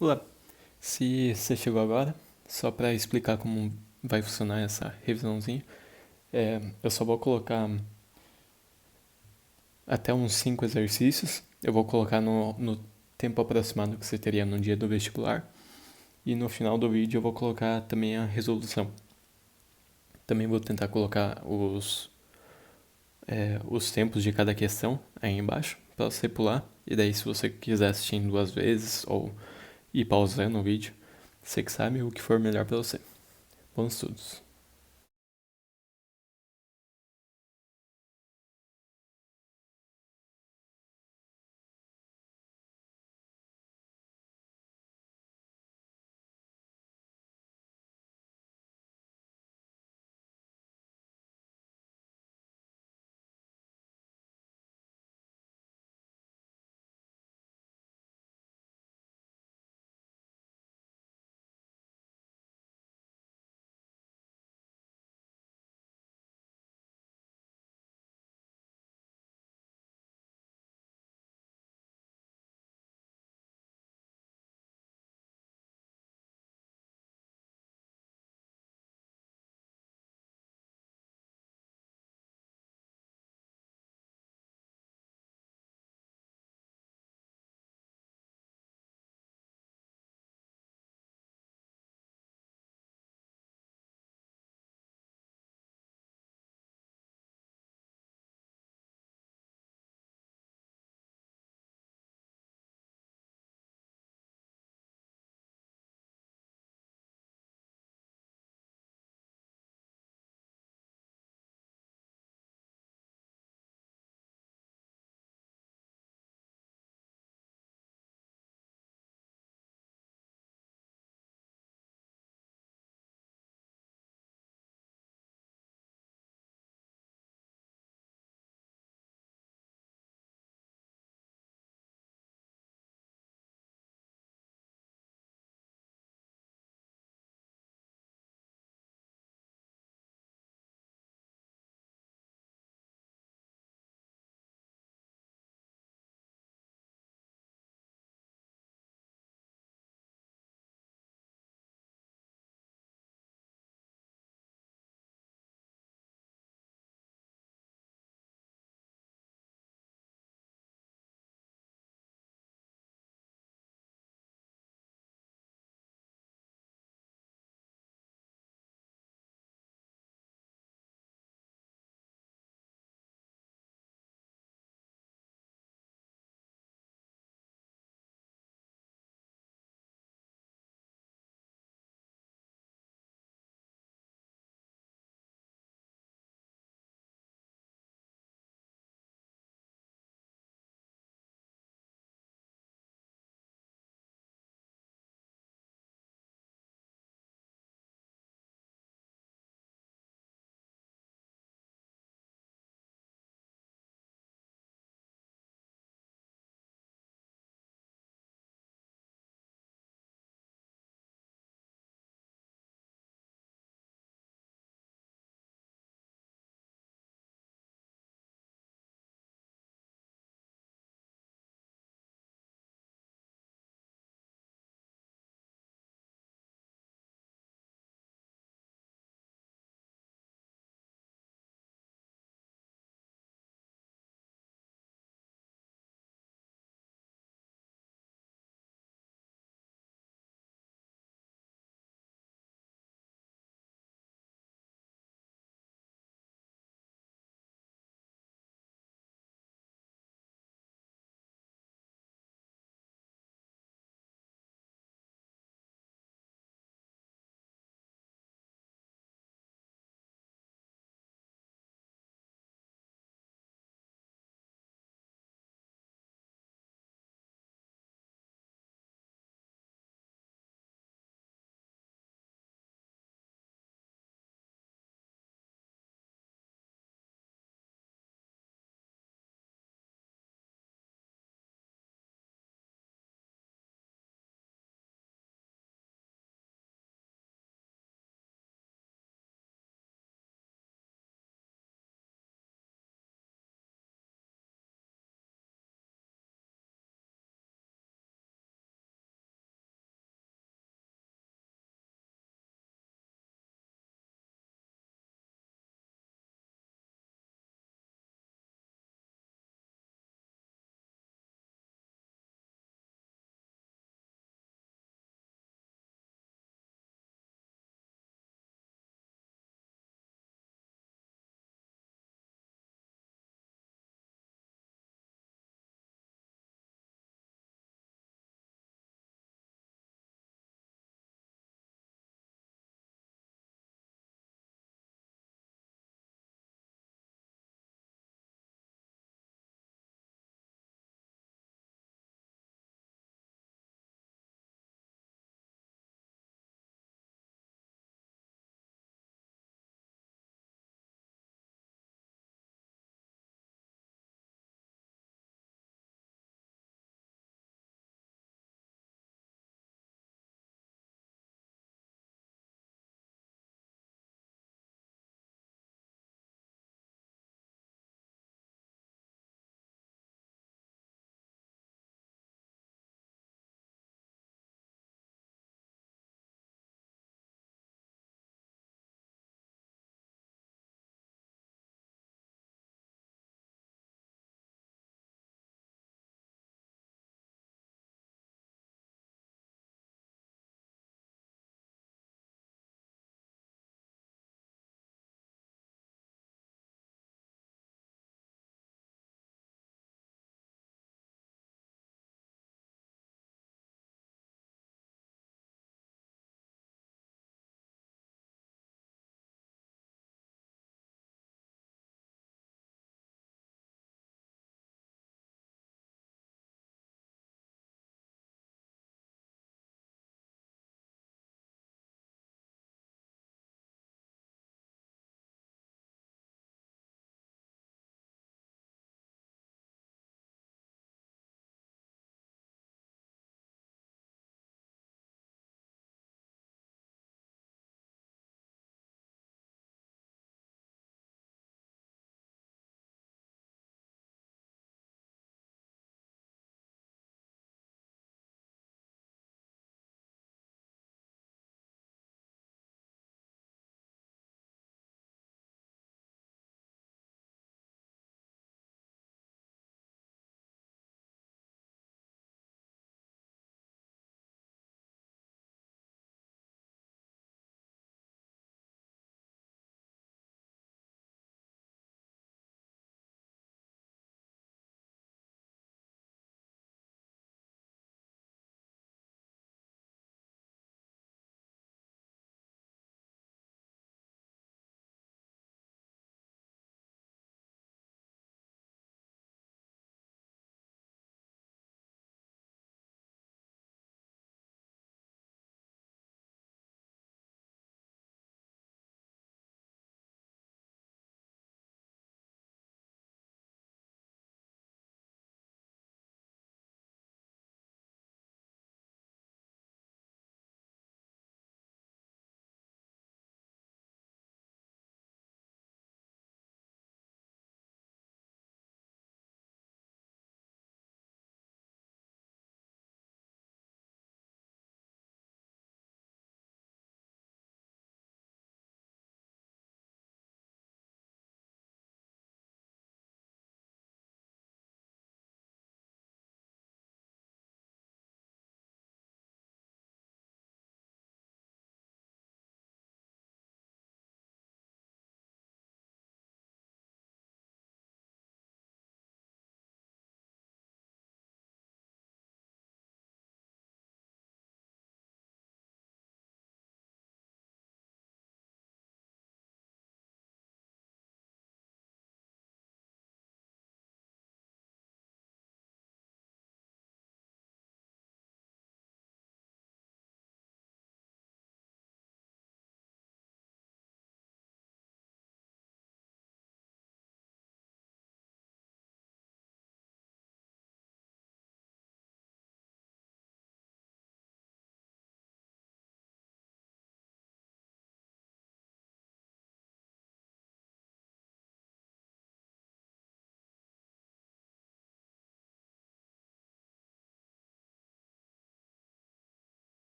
Olá, se você chegou agora, só para explicar como vai funcionar essa revisãozinha, eu só vou colocar até uns 5 exercícios, eu vou colocar no tempo aproximado que você teria no dia do vestibular, e no final do vídeo eu vou colocar também a resolução. Também vou tentar colocar os tempos de cada questão aí embaixo, para você pular, e daí se você quiser assistir em 2 vezes ou ir pausando o vídeo, você que sabe o que for melhor para você. Bons estudos!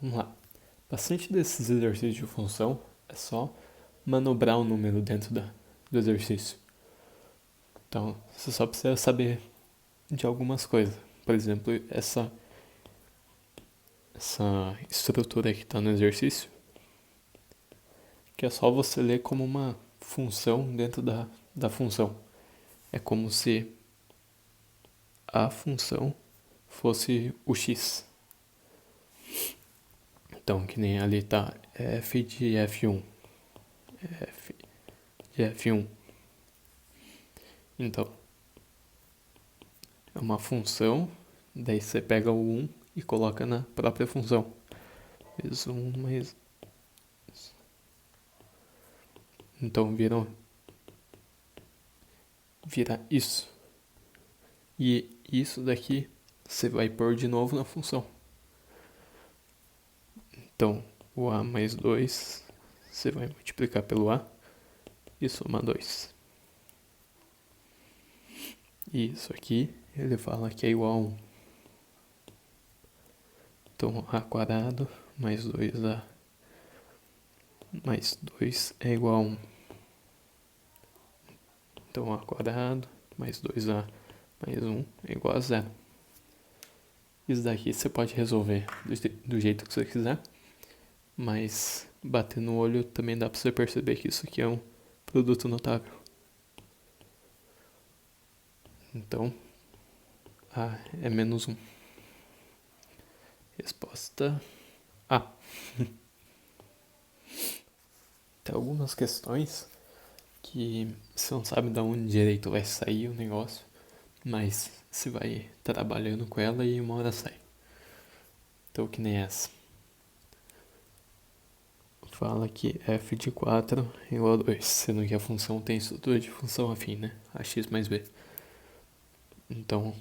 vamos lá. Bastante desses exercícios de função é só manobrar o número dentro do exercício. Então, você só precisa saber de algumas coisas. Por exemplo, essa estrutura que está no exercício, que é só você ler como uma função dentro da função. É como se a função fosse o x. Então, que nem ali tá f de f1. F de f1. Então, é uma função, daí você pega o 1 e coloca na própria função. Vezes 1 mais... Então, vira isso. E isso daqui você vai pôr de novo na função. Então, o a mais 2, você vai multiplicar pelo a e somar 2. E isso aqui, ele fala que é igual a 1. Então, a quadrado mais 2a mais 2 é igual a 1. Então, a quadrado mais 2a mais 1 é igual a 0. Isso daqui você pode resolver do jeito que você quiser, mas bater no olho também dá para você perceber que isso aqui é um produto notável. Então, A é menos 1. Resposta A. Tem algumas questões que você não sabe de onde direito vai sair o negócio, mas você vai trabalhando com ela e uma hora sai. Então, que nem essa. Fala que f de 4 é igual a 2, sendo que a função tem estrutura de função afim, né? Ax mais b. Então,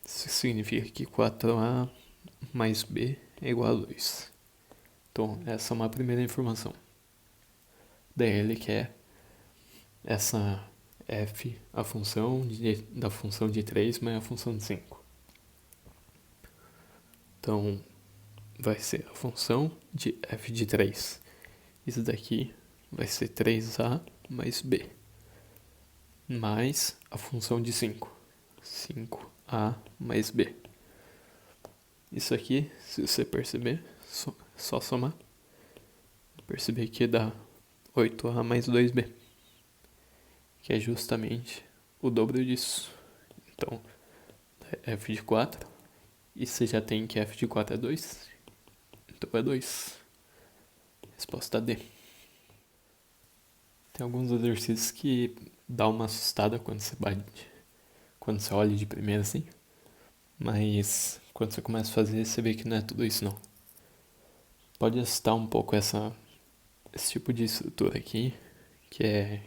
isso significa que 4a mais b é igual a 2. Então, essa é uma primeira informação. Daí ele quer essa f, a função da função de 3 mais a função de 5. Então, vai ser a função de f de 3. Isso daqui vai ser 3a mais b, mais a função de 5. 5a mais b. Isso aqui, se você perceber, só somar. Perceber que dá 8a mais 2b, que é justamente o dobro disso. Então, é f de 4, e você já tem que f de 4 é 2, então é 2. Resposta D. Tem alguns exercícios que dá uma assustada quando você olha de primeira assim, mas quando você começa a fazer, você vê que não é tudo isso não. Pode assustar um pouco esse tipo de estrutura aqui, que é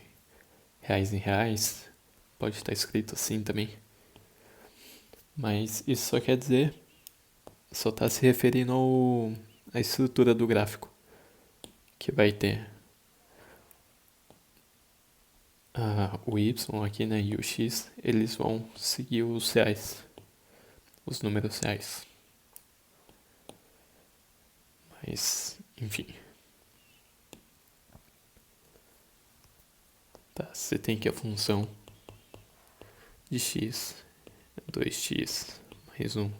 reais em reais, pode estar escrito assim também. Mas isso só quer dizer, só está se referindo à estrutura do gráfico, que vai ter o y aqui, né, e o x, eles vão seguir os reais, os números reais. Mas, enfim. Tá, você tem que a função de x é 2x mais 1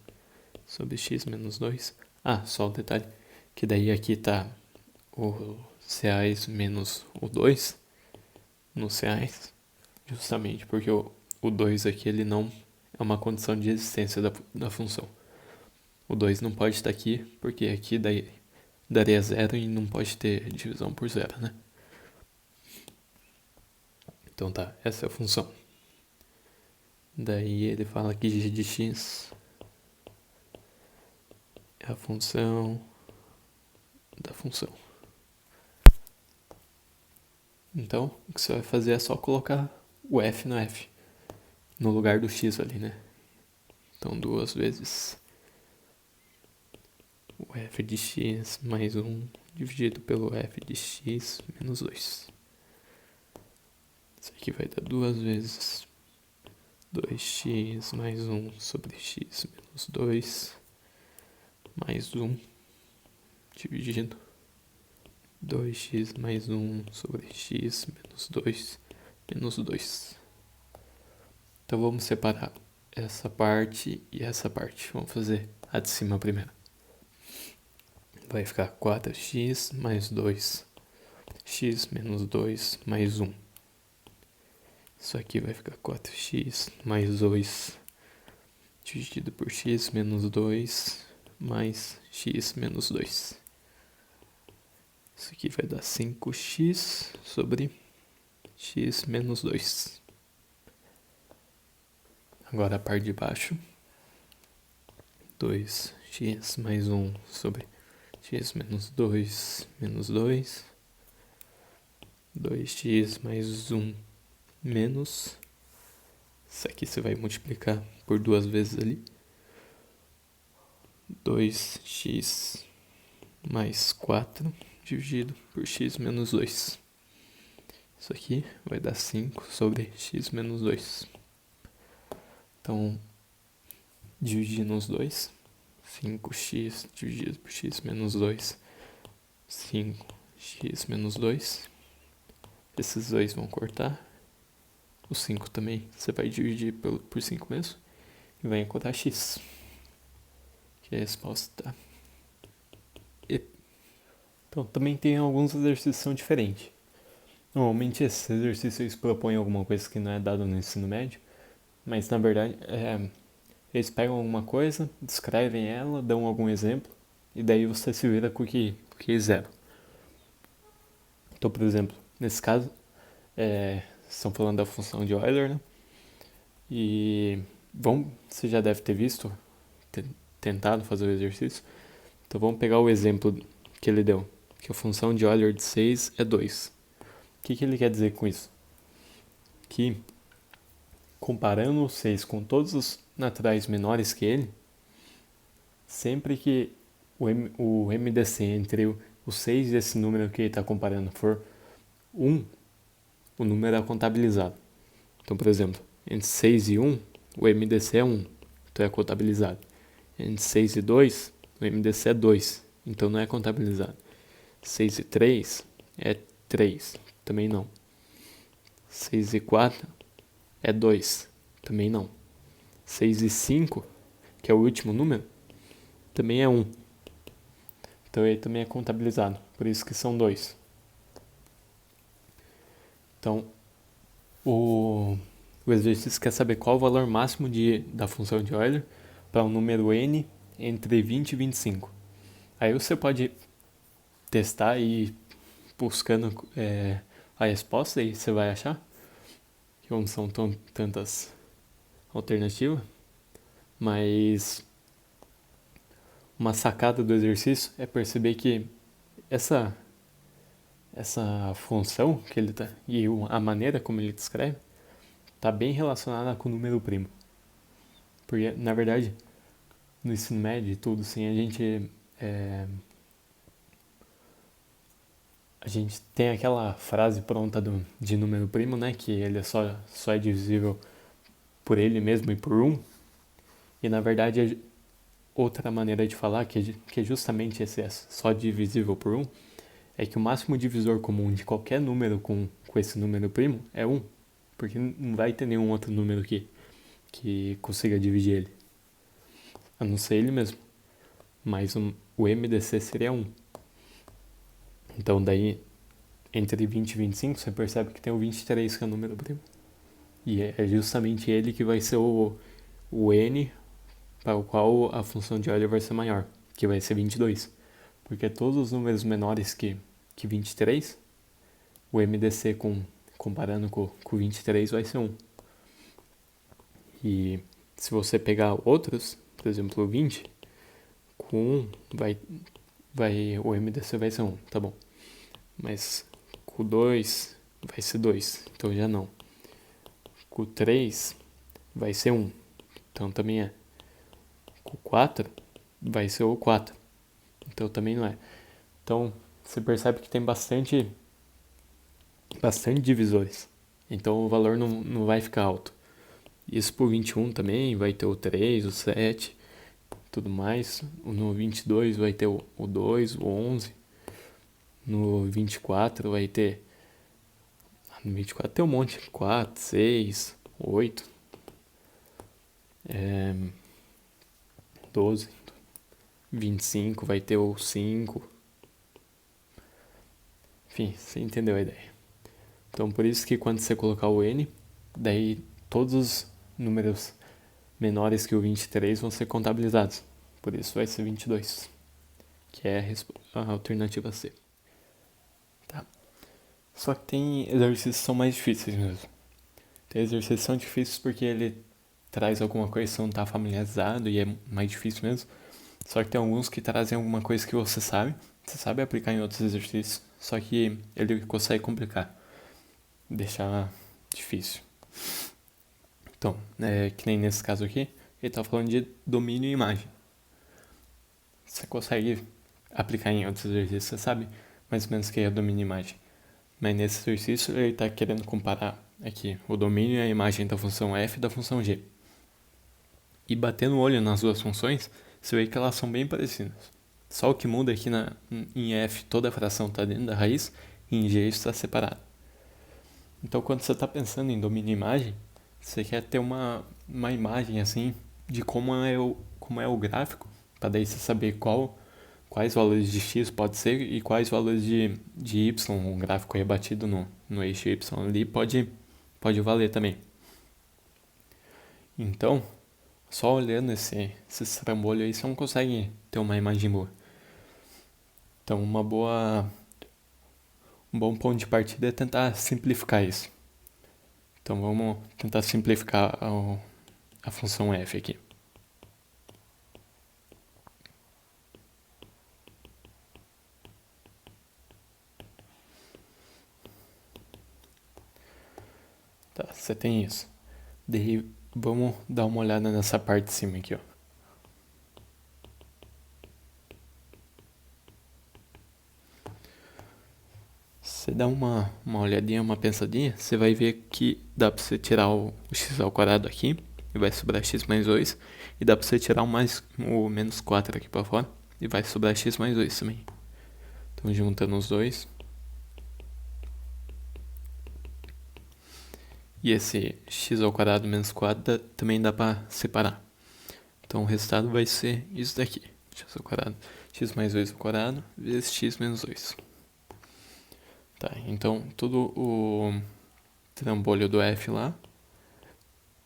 sobre x menos 2. Ah, só um detalhe, que daí aqui tá os reais menos o 2 nos reais, justamente porque o 2 aqui ele não é uma condição de existência da função. O 2 não pode estar aqui, porque aqui daria 0 e não pode ter divisão por 0, né? Então tá, essa é a função. Daí ele fala que g de x é a função da função. Então, o que você vai fazer é só colocar o f no f, no lugar do x ali, né? Então, 2 vezes o f de x mais 1 dividido pelo f de x menos 2. Isso aqui vai dar 2 vezes 2x mais 1 sobre x menos 2 mais 1 dividindo 2x mais 1 sobre x menos 2 menos 2. Então vamos separar essa parte e essa parte. Vamos fazer a de cima primeiro. Vai ficar 4x mais 2, x menos 2 mais 1. Isso aqui vai ficar 4x mais 2 dividido por x menos 2 mais x menos 2. Isso aqui vai dar 5x sobre x menos 2. Agora a parte de baixo. 2x mais 1 sobre x menos 2 menos 2. 2x mais 1 menos. Isso aqui você vai multiplicar por 2 vezes ali. 2x mais 4 dividido por x menos 2. Isso aqui vai dar 5 sobre x menos 2. Então, dividindo os dois, 5x dividido por x menos 2, 5x menos 2. Esses dois vão cortar. O 5 também você vai dividir por 5 mesmo. E vai encontrar x. Que é a resposta E. Então, também tem alguns exercícios que são diferentes. Normalmente esses exercícios eles propõem alguma coisa que não é dada no ensino médio. Mas na verdade, eles pegam alguma coisa, descrevem ela, dão algum exemplo. E daí você se vira com o que eles deram. Então, por exemplo, nesse caso, estão falando da função de Euler, né? E você já deve ter visto, tentado fazer o exercício. Então vamos pegar o exemplo que ele deu, que a função de Euler de 6 é 2. O que ele quer dizer com isso? Que comparando o 6 com todos os naturais menores que ele, sempre que o MDC entre o 6 e esse número que ele está comparando for 1, o número é contabilizado. Então, por exemplo, entre 6 e 1, o MDC é 1, então é contabilizado. Entre 6 e 2, o MDC é 2, então não é contabilizado. 6 e 3 é 3, também não. 6 e 4 é 2, também não. 6 e 5, que é o último número, também é 1. Então ele também é contabilizado, por isso que são 2. Então, o exercício quer saber qual o valor máximo da função de Euler para um número n entre 20 e 25. Aí você pode testar e ir buscando a resposta e você vai achar que não são tantas alternativas, mas uma sacada do exercício é perceber que essa função que ele tá e a maneira como ele descreve está bem relacionada com o número primo. Porque, na verdade, no ensino médio e tudo, assim, a gente tem aquela frase pronta de número primo, né? Que ele só é divisível por ele mesmo e por 1. E, na verdade, outra maneira de falar, que é justamente esse só divisível por 1, é que o máximo divisor comum de qualquer número com esse número primo é 1. Porque não vai ter nenhum outro número que consiga dividir ele. A não ser ele mesmo. Mas o MDC seria 1. Então daí, entre 20 e 25, você percebe que tem o 23, que é o número primo. E é justamente ele que vai ser o N para o qual a função de Euler vai ser maior, que vai ser 22. Porque todos os números menores que 23, o MDC comparando com 23 vai ser 1. E se você pegar outros, por exemplo, o 20, com 1 o MDC vai ser 1, tá bom. Mas com 2 vai ser 2, então já não. Com 3 vai ser 1, então também é. Com 4 vai ser o 4, então também não é. Então você percebe que tem bastante divisores, então o valor não vai ficar alto. Isso por 21 também vai ter o 3, o 7, tudo mais. No 22 vai ter o 2, o 11. No 24 vai ter... No 24 tem um monte. 4, 6, 8, 12. 25 vai ter o 5. Enfim, você entendeu a ideia. Então, por isso que quando você colocar o N, daí todos os números menores que o 23 vão ser contabilizados. Por isso vai ser 22, que é a alternativa C. Tá? Só que tem exercícios que são mais difíceis mesmo. Tem exercícios que são difíceis porque ele traz alguma coisa que você não está familiarizado e é mais difícil mesmo. Só que tem alguns que trazem alguma coisa que você sabe aplicar em outros exercícios, só que ele consegue complicar, deixar difícil. Então, que nem nesse caso aqui, ele está falando de domínio e imagem. Você consegue aplicar em outros exercícios, você sabe mais ou menos o que é domínio e imagem. Mas nesse exercício ele está querendo comparar aqui o domínio e a imagem da função f e da função g. E batendo o olho nas duas funções, você vê que elas são bem parecidas. Só o que muda aqui em f toda a fração está dentro da raiz e em g está separado. Então quando você está pensando em domínio e imagem, você quer ter uma imagem assim de como é o gráfico, para daí você saber quais valores de x pode ser e quais valores de y, um gráfico rebatido no eixo y ali pode valer também. Então, só olhando esse trambolho aí, você não consegue ter uma imagem boa. Então, um bom ponto de partida é tentar simplificar isso. Então, vamos tentar simplificar a função f aqui. Tá, você tem isso. Daí, vamos dar uma olhada nessa parte de cima aqui, ó. Você dá uma olhadinha, uma pensadinha, você vai ver que dá pra você tirar o x ao quadrado aqui, e vai sobrar x mais 2, e dá pra você tirar o menos 4 aqui pra fora, e vai sobrar x mais 2 também. Então, juntando os dois. E esse x ao quadrado menos 4 também dá pra separar. Então, o resultado vai ser isso daqui, x ao quadrado, x mais 2 ao quadrado, vezes x menos 2. Tá, então todo o trambolho do f lá,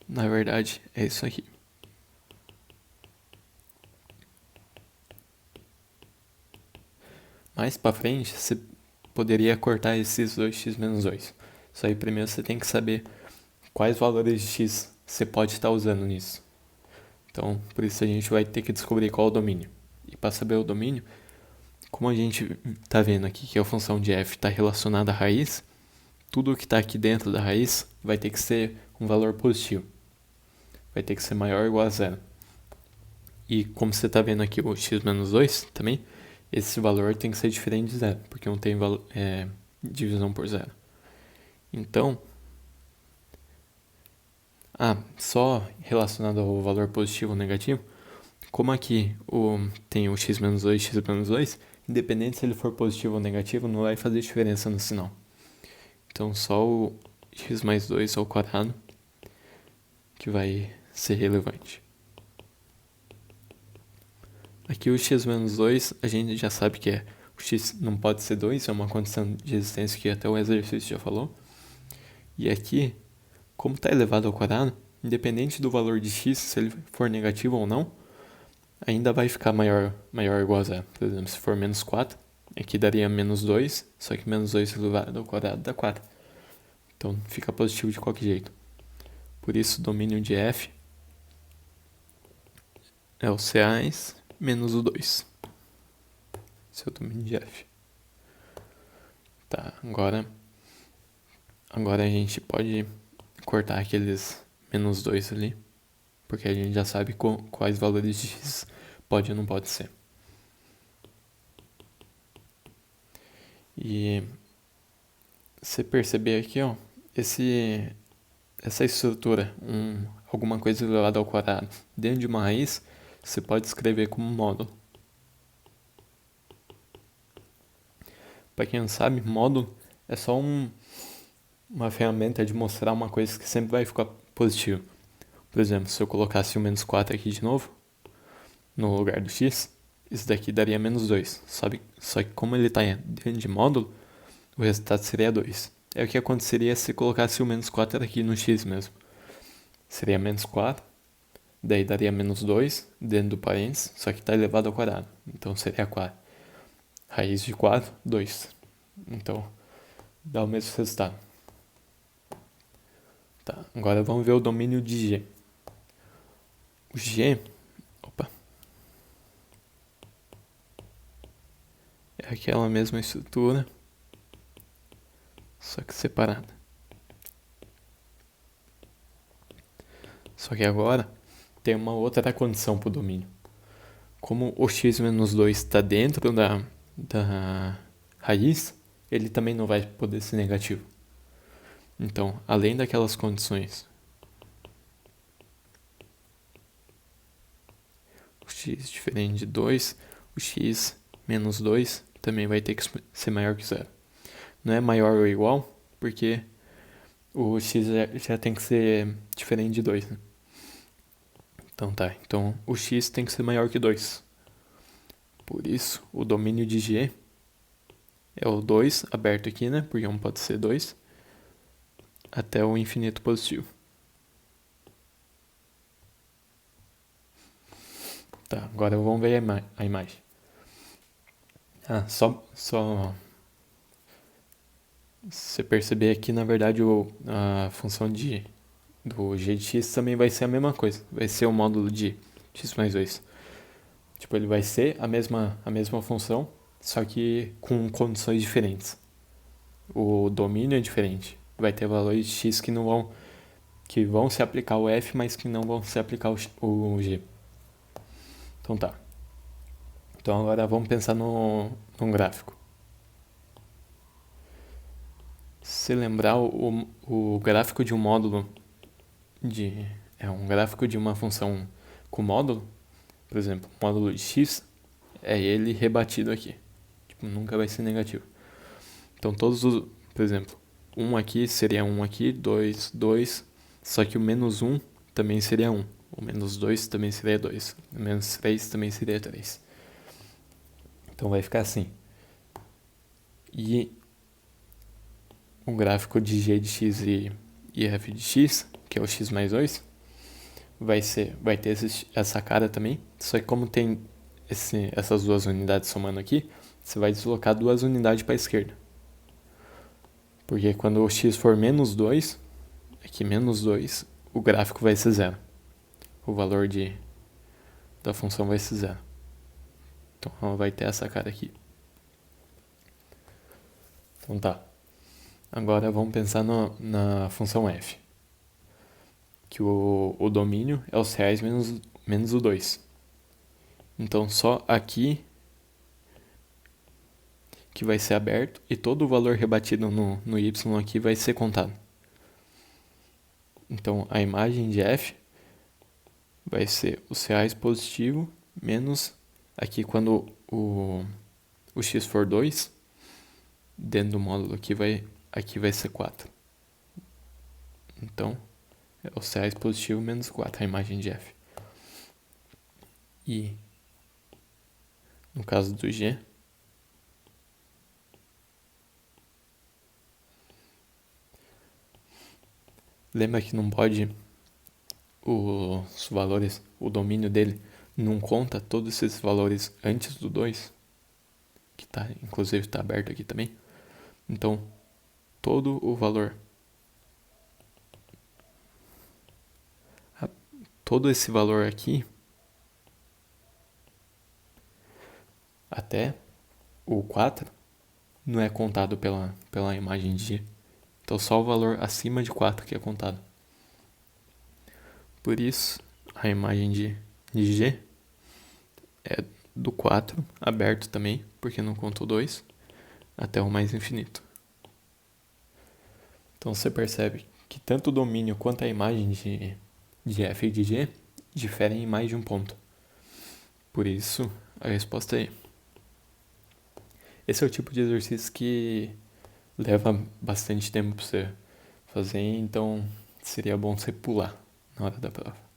na verdade, é isso aqui. Mais pra frente, você poderia cortar esses 2x menos 2. Só aí primeiro você tem que saber quais valores de x você pode estar usando nisso. Então, por isso a gente vai ter que descobrir qual é o domínio. E para saber o domínio, como a gente está vendo aqui que a função de f está relacionada à raiz, tudo que está aqui dentro da raiz vai ter que ser um valor positivo. Vai ter que ser maior ou igual a zero. E como você está vendo aqui o x menos 2 também, esse valor tem que ser diferente de zero, porque não tem divisão por zero. Então, só relacionado ao valor positivo ou negativo, como aqui tem o x menos 2 e x menos 2, independente se ele for positivo ou negativo, não vai fazer diferença no sinal. Então, só o x mais 2 ao quadrado que vai ser relevante. Aqui o x menos 2, a gente já sabe que o x não pode ser 2, é uma condição de existência que até o exercício já falou. E aqui, como está elevado ao quadrado, independente do valor de x, se ele for negativo ou não, ainda vai ficar maior ou igual a zero. Por exemplo, se for menos 4, aqui daria menos 2, só que menos 2 elevado ao quadrado dá 4. Então fica positivo de qualquer jeito. Por isso o domínio de f é o CAs menos o 2. Esse é o domínio de f. Tá, agora a gente pode cortar aqueles menos 2 ali, porque a gente já sabe quais valores de x pode ou não pode ser. E você perceber aqui, ó, essa estrutura, alguma coisa elevada ao quadrado dentro de uma raiz, você pode escrever como módulo. Para quem não sabe, módulo é só uma ferramenta de mostrar uma coisa que sempre vai ficar positiva. Por exemplo, se eu colocasse o menos 4 aqui de novo, no lugar do x, isso daqui daria menos 2. Só que como ele está dentro de módulo, o resultado seria 2. É o que aconteceria se colocasse o menos 4 aqui no x mesmo. Seria menos 4, daí daria menos 2 dentro do parênteses, só que está elevado ao quadrado. Então seria 4. Raiz de 4, 2. Então dá o mesmo resultado. Tá, agora vamos ver o domínio de G. O G, é aquela mesma estrutura, só que separada. Só que agora tem uma outra condição para o domínio. Como o x menos 2 está dentro da raiz, ele também não vai poder ser negativo. Então, além daquelas condições, o x diferente de 2, o x menos 2 também vai ter que ser maior que zero. Não é maior ou igual, porque o x já tem que ser diferente de 2, né? Então tá, então o x tem que ser maior que 2. Por isso, o domínio de G é o 2 aberto aqui, né? Porque 1 pode ser 2, até o infinito positivo. Tá, agora vamos ver a imagem. Só você perceber aqui, na verdade, a função do g de x também vai ser a mesma coisa. Vai ser o módulo de x mais 2. Tipo, ele vai ser a mesma função, só que com condições diferentes. O domínio é diferente. Vai ter valores de x que vão se aplicar o f, mas que não vão se aplicar o g. Então tá. Então agora vamos pensar num gráfico. Se lembrar, o gráfico de um módulo é um gráfico de uma função com módulo, por exemplo, módulo de x, é ele rebatido aqui. Tipo, nunca vai ser negativo. Então por exemplo, 1 aqui seria 1 aqui, 2, 2, só que o menos 1 também seria 1. O menos 2 também seria 2. O menos 3 também seria 3. Então vai ficar assim. E um gráfico de g de x e f de x, que é o x mais 2, vai ter essa cara também. Só que como tem essas duas unidades somando aqui, você vai deslocar duas unidades para a esquerda. Porque quando o x for menos 2, aqui menos 2, o gráfico vai ser zero. O valor da função vai ser zero. Então ela vai ter essa cara aqui. Então tá. Agora vamos pensar na função f. Que o domínio é os reais menos o 2. Então só aqui que vai ser aberto e todo o valor rebatido no y aqui vai ser contado. Então a imagem de f vai ser os reais positivo menos aqui quando o x for 2, dentro do módulo aqui vai ser 4. Então é os reais positivo menos 4, a imagem de f. E no caso do g, lembra que não pode os valores, o domínio dele não conta todos esses valores antes do 2, que inclusive está aberto aqui também. Então, todo o valor, todo esse valor aqui, até o 4, não é contado pela imagem de g. Então, só o valor acima de 4 que é contado. Por isso, a imagem de g é do 4, aberto também, porque não conta o 2, até o mais infinito. Então você percebe que tanto o domínio quanto a imagem de f e de g diferem em mais de um ponto. Por isso, a resposta é: esse é o tipo de exercício que leva bastante tempo pra você fazer, então seria bom você pular na hora da prova.